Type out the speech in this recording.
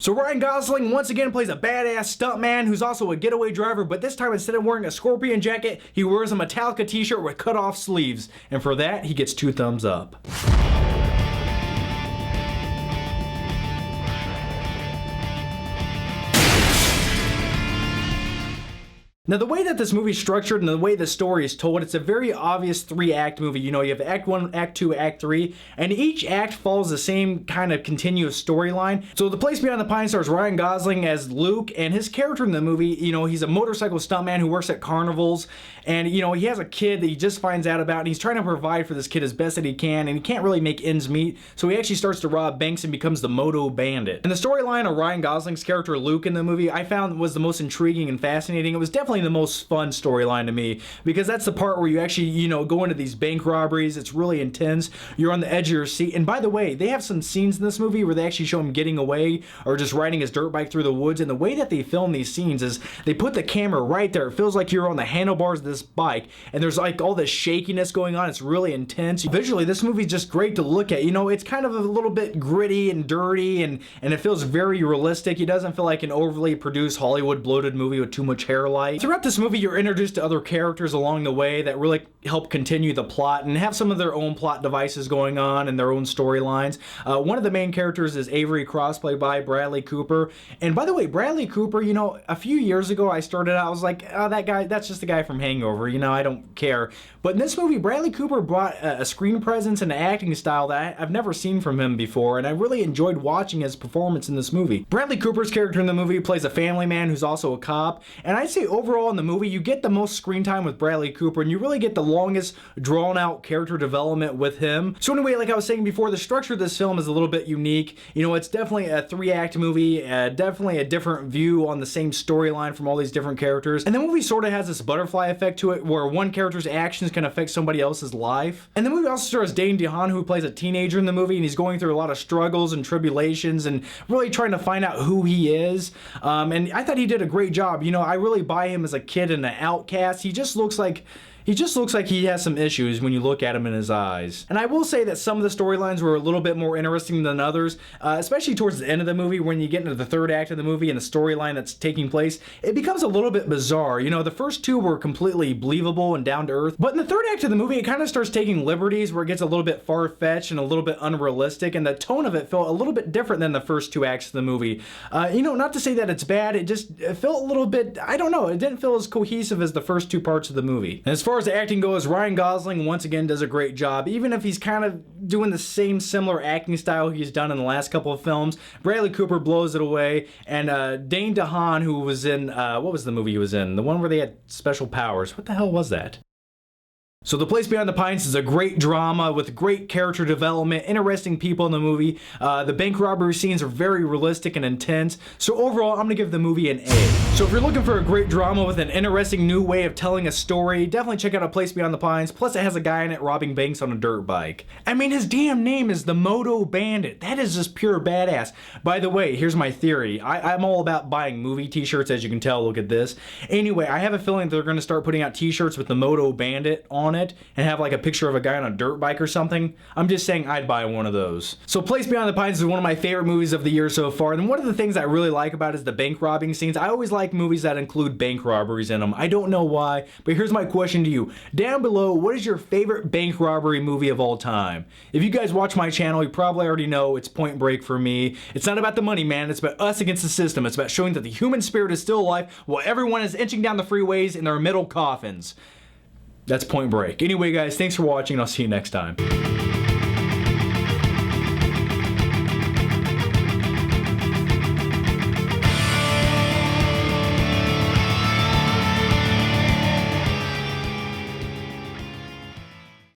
So Ryan Gosling once again plays a badass stuntman who's also a getaway driver, but this time instead of wearing a scorpion jacket, he wears a Metallica t-shirt with cut-off sleeves. And for that, he gets 2 thumbs up. Now, the way that this movie is structured and the way the story is told, it's a very obvious 3-act movie. You know, you have Act 1, Act 2, Act 3, and each act follows the same kind of continuous storyline. So The Place Beyond the Pines stars Ryan Gosling as Luke, and his character in the movie, you know, he's a motorcycle stuntman who works at carnivals, and, you know, he has a kid that he just finds out about, and he's trying to provide for this kid as best that he can, and he can't really make ends meet, so he actually starts to rob banks and becomes the Moto Bandit. And the storyline of Ryan Gosling's character, Luke, in the movie, I found was the most intriguing and fascinating. It was definitely the most fun storyline to me, because that's the part where you actually, you know, go into these bank robberies. It's really intense. You're on the edge of your seat. And by the way, they have some scenes in this movie where they actually show him getting away or just riding his dirt bike through the woods. And the way that they film these scenes is they put the camera right there. It feels like you're on the handlebars of this bike, and there's like all this shakiness going on. It's really intense. Visually, this movie's just great to look at. You know, it's kind of a little bit gritty and dirty, and it feels very realistic. It doesn't feel like an overly produced Hollywood bloated movie with too much hair light. Throughout this movie, you're introduced to other characters along the way that really help continue the plot and have some of their own plot devices going on and their own storylines. One of the main characters is Avery Cross, played by Bradley Cooper. And by the way, Bradley Cooper, you know, a few years ago I was like, oh, that guy, that's just the guy from Hangover, you know, I don't care. But in this movie, Bradley Cooper brought a screen presence and an acting style that I've never seen from him before, and I really enjoyed watching his performance in this movie. Bradley Cooper's character in the movie plays a family man who's also a cop, and I'd say overall in the movie, you get the most screen time with Bradley Cooper, and you really get the longest drawn out character development with him. So anyway, like I was saying before, the structure of this film is a little bit unique. You know, it's definitely a 3-act movie, definitely a different view on the same storyline from all these different characters. And the movie sort of has this butterfly effect to it where one character's actions can affect somebody else's life. And the movie also stars Dane DeHaan, who plays a teenager in the movie, and he's going through a lot of struggles and tribulations and really trying to find out who he is. And I thought he did a great job. You know, I really buy him as a kid and an outcast. He just looks like he has some issues when you look at him in his eyes. And I will say that some of the storylines were a little bit more interesting than others, especially towards the end of the movie when you get into the 3rd act of the movie and the storyline that's taking place. It becomes a little bit bizarre. You know, the first 2 were completely believable and down to earth, but in the 3rd act of the movie, it kind of starts taking liberties where it gets a little bit far-fetched and a little bit unrealistic, and the tone of it felt a little bit different than the first 2 acts of the movie. You know, not to say that it's bad, it felt a little bit, I don't know, it didn't feel as cohesive as the first 2 parts of the movie. And as far as the acting goes, Ryan Gosling once again does a great job, even if he's kind of doing the same similar acting style he's done in the last couple of films. Bradley Cooper blows it away, and Dane DeHaan, who was in, what was the movie he was in? The one where they had special powers. What the hell was that? So The Place Beyond the Pines is a great drama with great character development, interesting people in the movie. The bank robbery scenes are very realistic and intense. So overall, I'm going to give the movie an A. So if you're looking for a great drama with an interesting new way of telling a story, definitely check out A Place Beyond the Pines. Plus it has a guy in it robbing banks on a dirt bike. I mean, his damn name is the Moto Bandit. That is just pure badass. By the way, here's my theory. I'm all about buying movie t-shirts, as you can tell. Look at this. Anyway, I have a feeling they're going to start putting out t-shirts with the Moto Bandit on it and have like a picture of a guy on a dirt bike or something. I'm just saying I'd buy one of those. So Place Beyond the Pines is one of my favorite movies of the year so far, and one of the things I really like about it is the bank robbing scenes. I always like movies that include bank robberies in them. I don't know why, but here's my question to you. Down below, what is your favorite bank robbery movie of all time? If you guys watch my channel, you probably already know it's Point Break for me. It's not about the money, man. It's about us against the system. It's about showing that the human spirit is still alive while everyone is inching down the freeways in their middle coffins. That's Point Break. Anyway, guys, thanks for watching, and I'll see you next time.